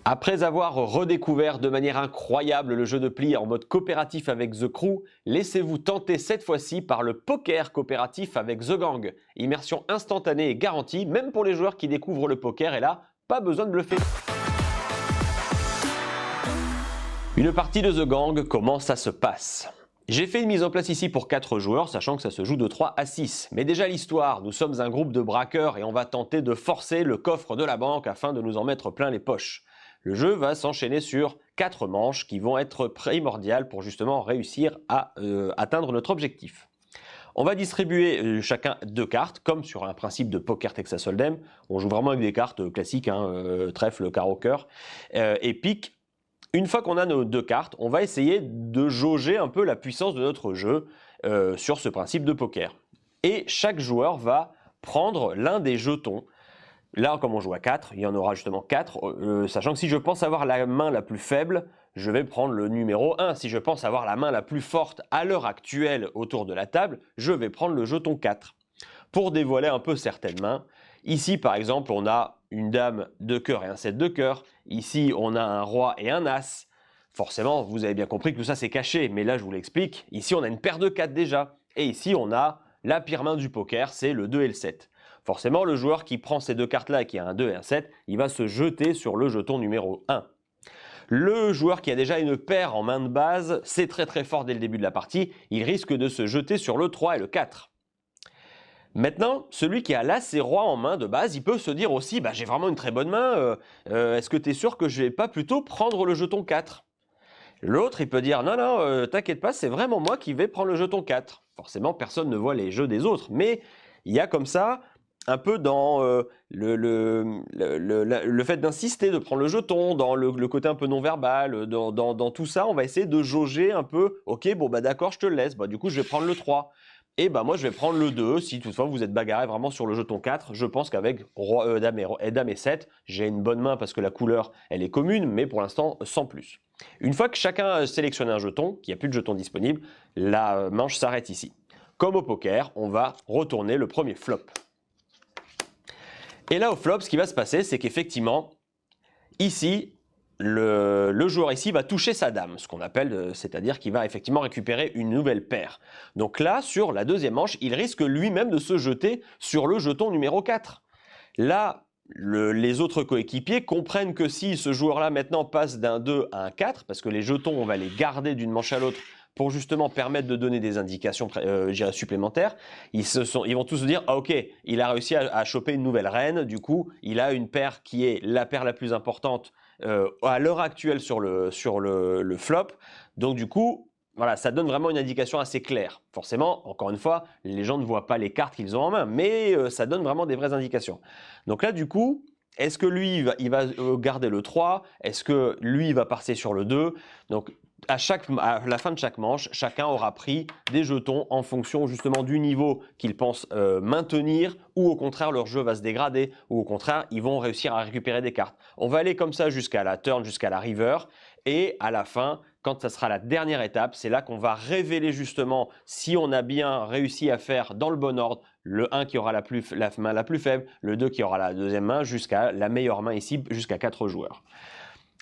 Après avoir redécouvert de manière incroyable le jeu de pli en mode coopératif avec The Crew, laissez-vous tenter cette fois-ci par le poker coopératif avec The Gang. Immersion instantanée et garantie, même pour les joueurs qui découvrent le poker, et là, pas besoin de bluffer. Une partie de The Gang, comment ça se passe? J'ai fait une mise en place ici pour 4 joueurs, sachant que ça se joue de 3 à 6. Mais déjà l'histoire, nous sommes un groupe de braqueurs et on va tenter de forcer le coffre de la banque afin de nous en mettre plein les poches. Le jeu va s'enchaîner sur 4 manches qui vont être primordiales pour justement réussir à atteindre notre objectif. On va distribuer chacun 2 cartes, comme sur un principe de poker Texas Hold'em. On joue vraiment avec des cartes classiques, trèfle, carreau, cœur, et pique. Une fois qu'on a nos 2 cartes, on va essayer de jauger un peu la puissance de notre jeu sur ce principe de poker. Et chaque joueur va prendre l'un des jetons. Là, comme on joue à 4, il y en aura justement 4, sachant que si je pense avoir la main la plus faible, je vais prendre le numéro 1. Si je pense avoir la main la plus forte à l'heure actuelle autour de la table, je vais prendre le jeton 4. Pour dévoiler un peu certaines mains, ici par exemple, on a une dame de cœur et un 7 de cœur. Ici, on a un roi et un as. Forcément, vous avez bien compris que tout ça c'est caché, mais là je vous l'explique. Ici, on a une paire de 4 déjà. Et ici, on a la pire main du poker, c'est le 2 et le 7. Forcément, le joueur qui prend ces 2 cartes-là et qui a un 2 et un 7, il va se jeter sur le jeton numéro 1. Le joueur qui a déjà une paire en main de base, c'est très fort dès le début de la partie, il risque de se jeter sur le 3 et le 4. Maintenant, celui qui a l'as et roi en main de base, il peut se dire aussi « j'ai vraiment une très bonne main, est-ce que tu es sûr que je ne vais pas plutôt prendre le jeton 4 ?» L'autre, il peut dire « Non, t'inquiète pas, c'est vraiment moi qui vais prendre le jeton 4 ». Forcément, personne ne voit les jeux des autres, mais il y a comme ça un peu dans le fait d'insister, de prendre le jeton, dans le côté un peu non-verbal, dans tout ça, on va essayer de jauger un peu. Ok, bon d'accord, je te le laisse. Du coup, je vais prendre le 3. Et moi, je vais prendre le 2. Si toutefois vous êtes bagarré vraiment sur le jeton 4, je pense qu'avec roi, dame et 7, j'ai une bonne main parce que la couleur, elle est commune, mais pour l'instant, sans plus. Une fois que chacun a sélectionné un jeton, qu'il n'y a plus de jeton disponible, la manche s'arrête ici. Comme au poker, on va retourner le premier flop. Et là, au flop, ce qui va se passer, c'est qu'effectivement, ici, le joueur ici va toucher sa dame, ce qu'on appelle, c'est-à-dire qu'il va effectivement récupérer une nouvelle paire. Donc là, sur la deuxième manche, il risque lui-même de se jeter sur le jeton numéro 4. Là, les autres coéquipiers comprennent que si ce joueur-là maintenant passe d'un 2 à un 4, parce que les jetons, on va les garder d'une manche à l'autre pour justement permettre de donner des indications supplémentaires, ils vont tous se dire « Ah ok, il a réussi à choper une nouvelle reine, du coup, il a une paire qui est la paire la plus importante à l'heure actuelle sur le flop. » Donc du coup, voilà, ça donne vraiment une indication assez claire. Forcément, encore une fois, les gens ne voient pas les cartes qu'ils ont en main, mais ça donne vraiment des vraies indications. Donc là, du coup, est-ce que lui, il va garder le 3? Est-ce que lui, il va passer sur le 2? Donc, à la fin de chaque manche, chacun aura pris des jetons en fonction justement du niveau qu'ils pensent maintenir, ou au contraire leur jeu va se dégrader, ou au contraire ils vont réussir à récupérer des cartes. On va aller comme ça jusqu'à la turn, jusqu'à la river, et à la fin, quand ça sera la dernière étape, c'est là qu'on va révéler justement si on a bien réussi à faire dans le bon ordre le 1 qui aura la main la plus faible, le 2 qui aura la deuxième main, jusqu'à la meilleure main ici, jusqu'à 4 joueurs.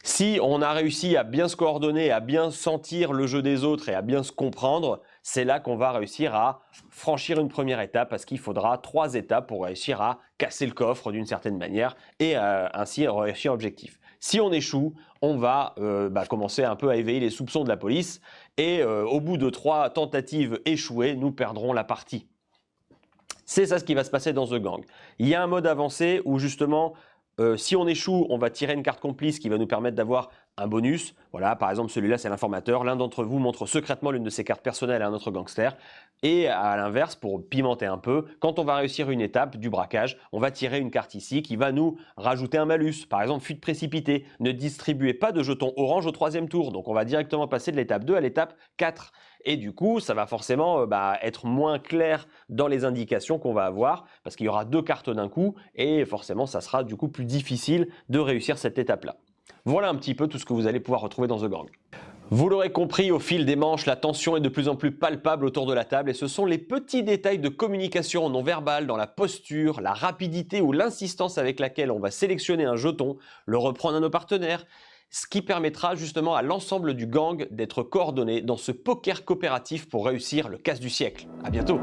Si on a réussi à bien se coordonner, à bien sentir le jeu des autres et à bien se comprendre, c'est là qu'on va réussir à franchir une première étape parce qu'il faudra 3 étapes pour réussir à casser le coffre d'une certaine manière et ainsi réussir l'objectif. Si on échoue, on va commencer un peu à éveiller les soupçons de la police et au bout de 3 tentatives échouées, nous perdrons la partie. C'est ça ce qui va se passer dans The Gang. Il y a un mode avancé où justement si on échoue, on va tirer une carte complice qui va nous permettre d'avoir un bonus. Voilà, par exemple, celui-là, c'est l'informateur. L'un d'entre vous montre secrètement l'une de ses cartes personnelles à un autre gangster. Et à l'inverse, pour pimenter un peu, quand on va réussir une étape du braquage, on va tirer une carte ici qui va nous rajouter un malus. Par exemple, fuite précipitée. Ne distribuez pas de jetons orange au 3e tour. Donc, on va directement passer de l'étape 2 à l'étape 4. Et du coup, ça va forcément être moins clair dans les indications qu'on va avoir parce qu'il y aura 2 cartes d'un coup et forcément, ça sera du coup plus difficile de réussir cette étape-là. Voilà un petit peu tout ce que vous allez pouvoir retrouver dans The Gang. Vous l'aurez compris, au fil des manches, la tension est de plus en plus palpable autour de la table et ce sont les petits détails de communication non verbale dans la posture, la rapidité ou l'insistance avec laquelle on va sélectionner un jeton, le reprendre à nos partenaires, ce qui permettra justement à l'ensemble du gang d'être coordonné dans ce poker coopératif pour réussir le casse du siècle. À bientôt!